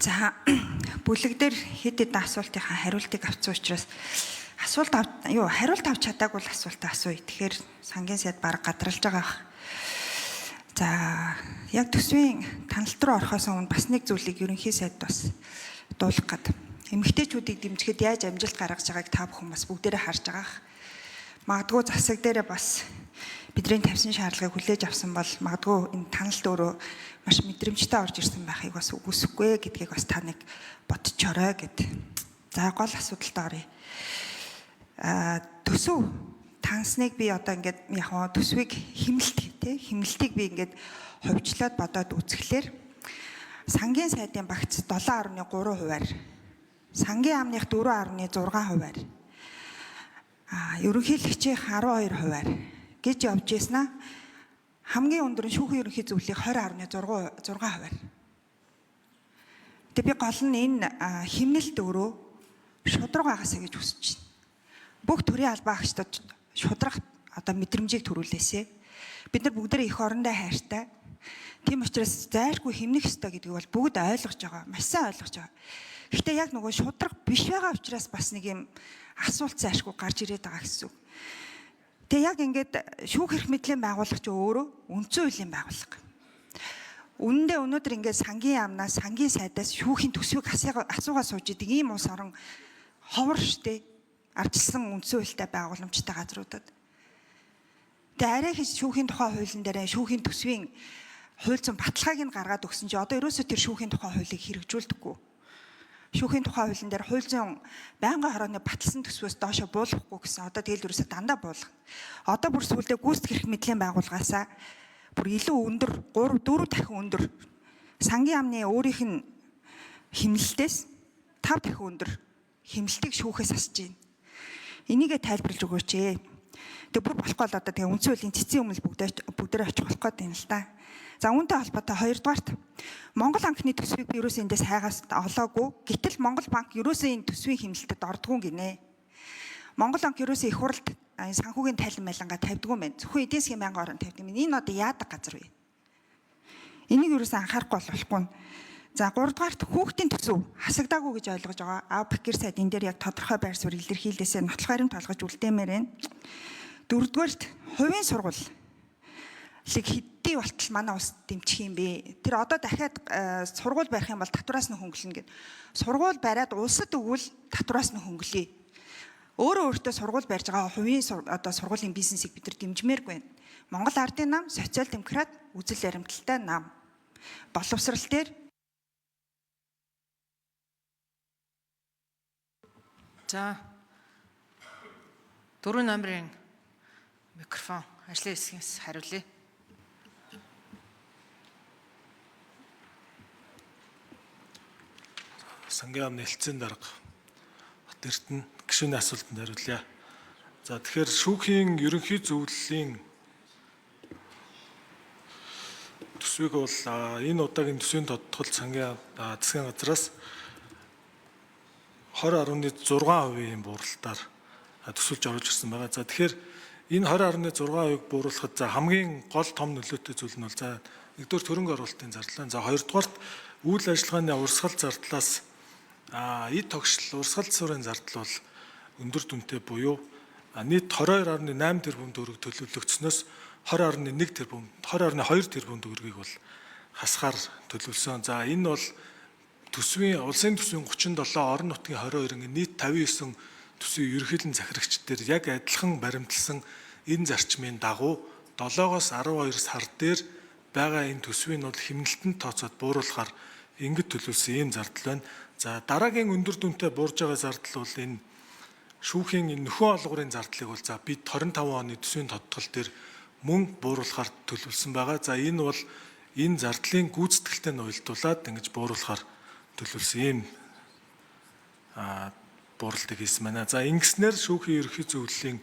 За бүлэг дээр хэд хэдэн асуултынхаа хариултыг авсан учраас хариулт авч чадаагүй л асуултаа асууя. Тэгэхээр сангийн сайд баг гадралж байгаа ах. За яг төсвийн таналт руу орохоос өмнө бас нэг зүйлийг ерөнхий сайд бас дуулах гээд. Эмэгтэйчүүдийг дэмжихэд яаж амжилт гаргаж байгааг та бүхэн бас бүгдээрээ харж байгаа ах. Магадгүй засаг дээрээ бас бидний тавьсан шаардлагыг хүлээж авсан бол магадгүй энэ таналт өөрөө маш мэдрэмжтэй орж ирсэн байхыг бас үгүйсэхгүй гэдгийг бас та нэг бодчоорой гэд. За гол асуудалтай оръё. Төсөв тансныг би одоо ингээд яг нь төсвийг хэмнэлтийг би ингээд ховжлоод бодоод үзэхлээр сангийн сайдын багц 7.3%-аар сангийн амных 4.6%-аар ерөнхийлөгчийн 12%-аар гэж явж ийснаа хамгийн өндөр нь шүүхийн ерөнхий зөвлөлийн 20.6%-аар. Тэгээ би гол нь энэ хэмнэлт өөрөө шудраг байгаасаа гэж хүсэж байна. Бүх төрийн албан агчдад шудрах одоо мэдрэмжийг төрүүлээсэ. Бид нар бүгдээ их орондоо хайртай. Тийм учраас зайлшгүй хэмнэх ёстой гэдгийг бол бүгд ойлгож байгаа. Маш сайн ойлгож байгаа. Гэхдээ яг нөгөө шудраг биш байгаа учраас бас нэг юм асуулт зайлшгүй гарч ирээд байгаа гэсэн үг. Тэгээ яг ингээд шүүх эрх мэдлийн байгууллага ч өөрөө үндсэн хуулийн байгууллага. Үнэндээ өнөөдөр ингээд сангийн яамнаас сангийн сайдаас шүүхийн төсвийг асуугаа сууж идэг ийм улс орон ховор штэ арчилсан үндсэн хуультай байгууламжтай газруудад. Тэгээ арай их шүүхийн тухай хуулийн дээр шүүхийн төсвийн хууль зүйн баталгааг нь гаргаад өгсөн чи одоо ерөөсөө тэр шүүхийн тухай хуулийг хэрэгжүүлдэггүй. Шүүхийн тухай хуулийн дээр хууль зүйн байнгын хорооны баталсан төсвөөс доошо буулгахгүй гэсэн одоо тэгэл ерөөсөө дандаа буулгана. Одоо бүр сүүлдээ гүйцэтгэх эрх мэдлийн байгууллагаасаа бүр илүү өндөр 3-4 дахин өндөр сангийн амны өөрийнх нь хэмнэлтээс 5 дахин өндөр хэмнэлтийг шүүхээс асч байна. Энийгээ тайлбарлаж өгөөч ээ. Тэг бүр болохгүй л одоо тэгээ үндсэн хуулийн цэцэн өмнө бүгдээр очих болох гээд байна л да. За үүнтэй холбоотой хоёрдугаарт Монгол анхны төсвийг би ерөөсөө эндээс хайгаас олоогүй. Гэтэл Монгол банк ерөөсөө энэ төсвийн хэмнэлтэд ордгоо гинэ. Монгол банк ерөөсөө их хурлд санхүүгийн тайлан байлангаа тавьдгүй мэн. Зөвхөн эдийн засгийн байнгын орон тавьдаг юм. Энэ одоо яадаг газар вэ? Энийг ерөөсөө анхаарахгүй болохгүй. За 3 дугаарт хүүхдийн төсөв хасагдаагүй гэж ойлгож байгаа. Бакир сайд энэ дээр яг тодорхой байр суурь илэрхийлээсээ нотлох хариумт олгож үлдээмээр байна. 4 дугаарт хувийн сургууль хэдий болтол манай улс дэмжих юм бэ? Тэр одоо дахиад сургууль барих юм бол татвараас нь хөнгөлнө гэд. Сургууль бариад улсад өгвөл татвараас нь хөнгөлье. Өөртөө сургууль барьж байгаа хувийн одоо сургуулийн бизнесийг бид нар дэмжмээргүй байна. Монгол Ардын нам, социал демократ, үзэл баримталтай нам. Боловсрал дээр за 4 номерын микрофон ажлын хэсгээс хариулъя. Сангийн амны хэлцээний дарга Бат Эрдэнэ гишүүний асуултанд хариулъя. За тэгэхээр шүүхийн ерөнхий зөвлөлийн төсвийг бол энэ удаагийн төсвийн тодтогт сангийн засгийн газраас 20.6%-ийн бууралтаар төсөлж оруулж ирсэн байгаа. За тэгэхээр энэ 20.6%-ыг бууруулахад хамгийн гол том нөлөөтэй зүйл нь бол нэгдүгээр хөрөнгө оруулалтын зардал. За хоёрдугаарт үйл ажиллагааны урсгал зардлаас эд тогшил урсгал засварын зардал бол өндөр дүнтэй буюу нийт 22.8 тэрбум төгрөг төлөвлөгдснөөс 20.1 тэрбум 20.2 тэрбум төгрөгийг бол хасгаар төлөвлөсөн. За энэ бол улсын төсвийн 37 орон нутгийн 22-ын нийт 59 төсвийн ерөнхийлөн захирагч дээр яг адилхан баримтлсан энэ зарчмын дагуу 7-оос 12 сар дээр байгаа энэ төсвийн бол хэмнэлтэнд тооцоод бууруулахаар ингэж төлөвлөсөн ийм зардал байна. За дараагийн өндөр дүнтэй буурж байгаа зардал бол энэ шүүхийн нөхөн олгорын зардлыг бол бид 25 оны төсвийн тодтгол дээр мөн бууруулахаар төлөвлөсөн байгаа. За энэ бол энэ зардлын гүйцэтгэлтэй нь уялдуулаад ингэж бууруулахаар төлөвлөсөн ийм бууралтыг хийсэн байна. За ингэснээр шүүхийн ерөнхий зөвлөлийн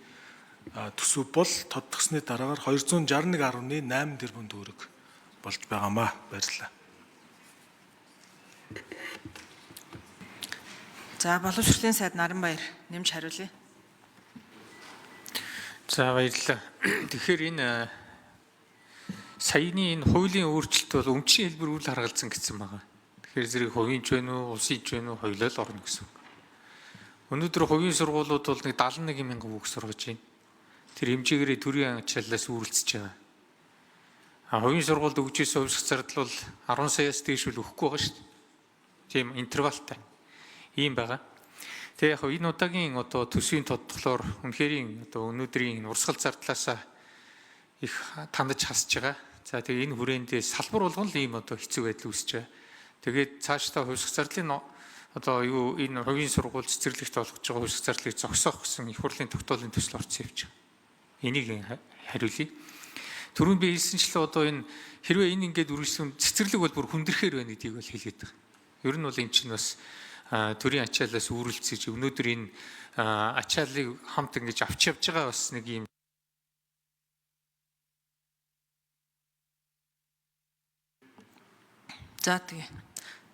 төсөв бол тодтогсны дараагаар 261.8 тэрбум төгрөг болж байгаамаа. Баярлалаа. За боловсролын сайд Наранбаяр нэмж хариулъя. За баярлалаа. Тэгэхээр энэ саяны энэ хуулийн өөрчлөлт бол өмчийн хэлбэр үл харгалзан гэсэн байгаа. Тэгэхээр зэрэг хувийн ч байна уу, улсын ч байна уу, хоёулаа л орно гэсэн үг. Өнөөдөр хувийн сургуулиуд бол нэг 71 мянган хүүхд сургаж байна. Тэр хэмжээгээрээ төрийн ачааллаас үүрэлцэж байгаа. Хувийн сургуульд өгж ирсэн хувьсах зардал бол 10 саяас дээш үл өгөхгүй байгаа шүү дээ. Тийм интервалтай. Ийм байгаа. Тэгээ яг энэ удаагийн одоо төсвийн тодтолоор үнэхээр одоо өнөөдрийн урсгал зардлаасаа их тандаж хасж байгаа. За тэгээ энэ хүрээндээ салбар болгон л ийм одоо хэцүү байдал үүсэж байгаа. Тэгээд цаашдаа хувьсах зардлын одоо юу энэ хувийн сургууль цэцэрлэгт олгож байгаа хувьсах зардлыг зогсоох гэсэн их хурлын тогтоолын төсөл орсон явж байгаа. Энийг хариулъя. Түрүүнд би хэлсэнчлээ одоо энэ хэрвээ энэ ингээд үргэлжлэн цэцэрлэг бол бүр хүндрэхээр байна гэдгийг бол хэлээд байгаа. Ер нь бол эн чинь бас төрийн ачааллаас үүрэлцэж өнөөдөр энэ ачааллыг хамт ингэж авч явж байгаа бас нэг юм. За тэгээ.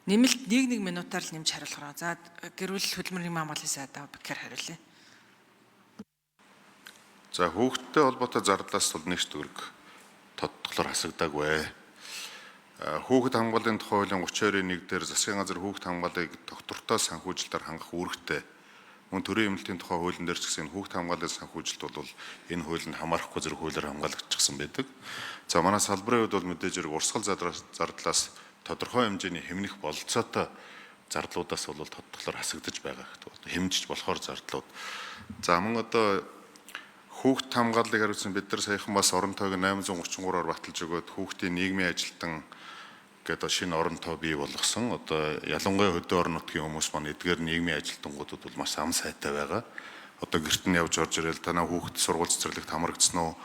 Нэмэлт 1 минутаар л нэмж хариулахаа. За гэр бүл хөдөлмөрийн маамлын сайдаа Бакер хариулъя. За хүүхдтэй холбоотой зардлаас бол нэг төгрөг тодтоглоор хасагдаагүй. Хүүхэд хамгааллын тухай хуулийн 32-1 дээр засгийн газар хүүхэд хамгааллыг доктортой санхүүжилтээр хангах үүрэгтэй. Мөн төрийн эмнэлтийн тухай хуулийн дээр ч гэсэн хүүхэд хамгааллын санхүүжилт бол энэ хуулинд хамаарахгүй зэрэг хуулиар хамгаалагдчихсан байдаг. За манай салбарын хувьд бол мэдээж хэрэг урсгал зардлаас тодорхой хэмжээний хэмнэх бололцоотой зардлуудаас бол тодтоглоор хасагдаж байгаа гэдэг. Хэмжиж болохоор зардлууд. За мөн одоо хүүхэд хамгааллыг хариуцсан бид нар саяхан бас орон тойг 833-аар баталж өгөөд хүүхдийн нийгмийн ажилтан гэдэг шинэ орон тоо бий болгосон. Одоо ялангуяа хөдөө орон нутгийн хүмүүс маань эдгээр нийгмийн ажилтнуудад бол маш ам сайтай байгаа. Одоо гэрт нь явж орж ирэл танаа хүүхэд сургууль цэцэрлэгт хамрагдсан уу?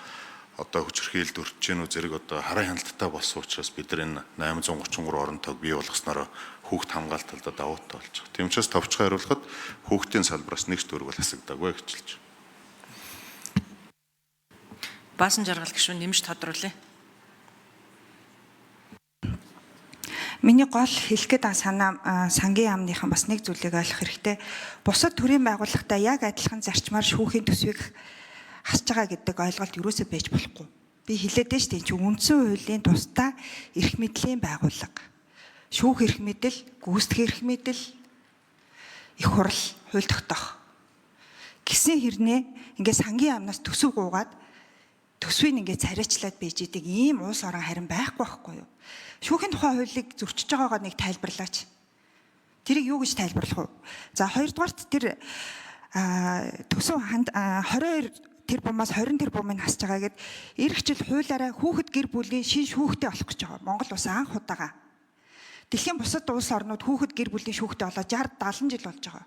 Одоо хүчирхийлэлд өртөж гэнэ үү зэрэг одоо хараа хяналттай болсон учраас бид нар энэ 833 орон тоог бий болгосноор хүүхэд хамгаалалт талдаа давуу тал болж байгаа. Тийм учраас товчхон хариулахад хүүхдийн салбараас нэг төгрөг бол хасагдаагүй гэж хэлж байна. Баасан жаргал гишүүн нэмж тодруулъя. Миний гол хэлэх гээд санаа сангийн яамныхан бас нэг зүйлийг ойлгох хэрэгтэй. Бусад төрийн байгууллагатай яг адилхан зарчмаар шүүхийн төсвийг хасж байгаа гэдэг ойлголт юусоо байж болохгүй. Би хэлээд дээ шүү дээ. Чи үндсэн хуулийн тусдаа эрх мэдлийн байгууллага. Шүүх эрх мэдэл, гүйцэтгэх эрх мэдэл, их хурл, хууль тогтоох. Гэсэн хэрнээ ингээд сангийн яамнаас төсөв гуугаад төсвийг ингээд царайчлаад байж идэг ийм уус орон харин байхгүй байхгүй юу? Шүүхийн тухай хуулийг зөрчиж байгаагаа нэг тайлбарлаач. Тэрийг юу гэж тайлбарлах вэ? За хоёрдугаарт тэр төсөв 22 тэрбумаас 20 тэрбумыг хасж байгаа гэд эх жил хуулиараа хүүхэд гэр бүлийн шин шүүхтэй болох гэж байгаа. Монгол улс анх удаага. Дэлхийн бусад улс орнууд хүүхэд гэр бүлийн шүүхтэй болоо 60 70 жил болж байгаа.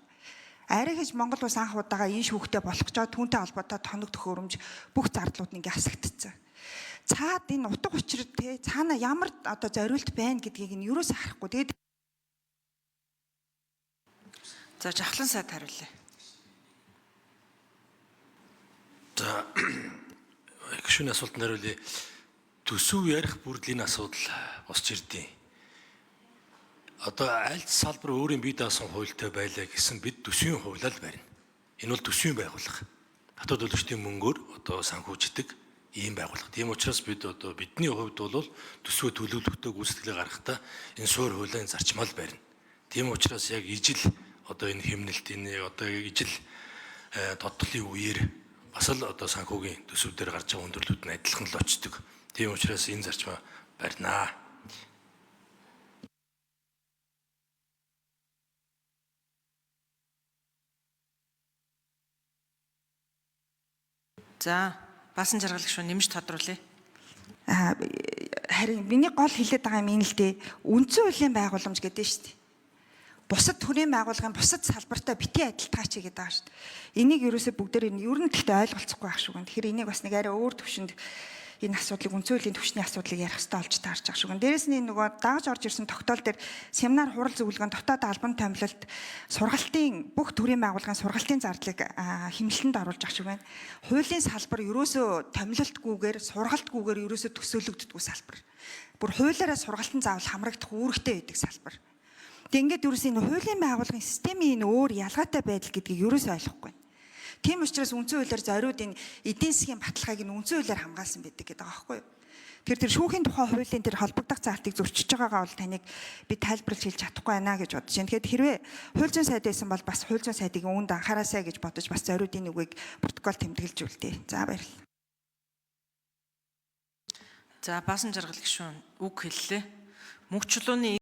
Арай гэж Монгол улс анх удаага энэ шүүхтэй болох гэж байгаа түүнтэй холбоотой тоног төхөөрөмж бүх зардлууд ингээ хасагдчихсан. Цаад энэ утга учир те цаана ямар одоо зориулт байна гэдгийг нь юусаа харахгүй. Тэгээд За жахлан сайд хариулъя. За гишүүний асуултанд хариулъя. Төсөв ярих бүрдлийн асуудал босч ирдээ. Одоо аль салбар өөрийн бие даасан хуультай байлаа гэсэн бид төсвийн хуулиар барина. Энэ бол төсвийн байгууллага. Хотод төлөвчдийн мөнгөөр одоо санхүүждэг ийм байгууллага. Тийм учраас бид одоо бидний хувьд бол төсвөө төлөвлөлтөө гүйцэтгэлээ гаргахдаа энэ суур хуулийн зарчмал барина. Тийм учраас яг ижил одоо энэ хэмнэлтийн одоо ижил тодтолын үеэр бас л одоо санхүүгийн төсөв дээр гарч байгаа өндөрлүүд нь адилхан л очдог. Тийм учраас энэ зарчмаа барина. За баасан жаргал гишүүн нэмж тодруулъя. харин миний гол хэлээд байгаа юм энэ л дээ. Үндсэн хуулийн байгууламж гэдэг нь шүү дээ. Бусад төрийн байгууллагын бусад салбартай битгий адилтгаач гэдэг байгаа шүү дээ. Энийг ерөөсөө бүгдээр ер нь гэхдээ ойлголцохгүй байх шүү. Тэгэхээр энийг бас нэг арай өөр төвшөнд энэ асуудлыг үндсэн хуулийн түвшний асуудлыг ярих хэрэгтэй болж таарч байгаа шүү. Дээрээс нь нөгөө дагаж орж ирсэн тогтоол дээр семинар хурал зөвлөгөө дотоод албан томилолт сургалтын бүх төрийн байгууллагын сургалтын зардлыг хэмнэлтэнд оруулж байгаа шүү байна. Хуулийн салбар ерөөсөө томилолтгүйгээр сургалтгүйгээр ерөөсөө төсөөлөгддөггүй салбар. Бүр хуулиараа сургалтын заавал хамрагдах үүрэгтэй байдаг салбар. Тэг ингээд ерөөсөө энэ хуулийн байгууллагын системийн энэ өөр ялгаатай байдал гэдгийг ерөөсөө ойлгохгүй. Тийм учраас үндсэн хуулиар зориуд энэ эдийн засгийн баталгааг нь үндсэн хуулиар хамгаалсан байдаг гэдэг байгаа байхгүй юу. Тэгэхээр тэр шүүхийн тухай хуулийн тэр холбогдох заалтыг зөрчиж байгаагаа бол таныг би тайлбарлаж хэлж чадахгүй байна гэж бодож байна. Тэгэхээр хэрвээ хууль зүйн сайд байсан бол бас хууль зүйн сайдыг үүнд анхаараасай гэж бодож бас зориудын үгийг протокол тэмдэглэж үлдээ. За баярлалаа. За баасан жаргал гишүүн үг хэллээ. Мөнх чулууны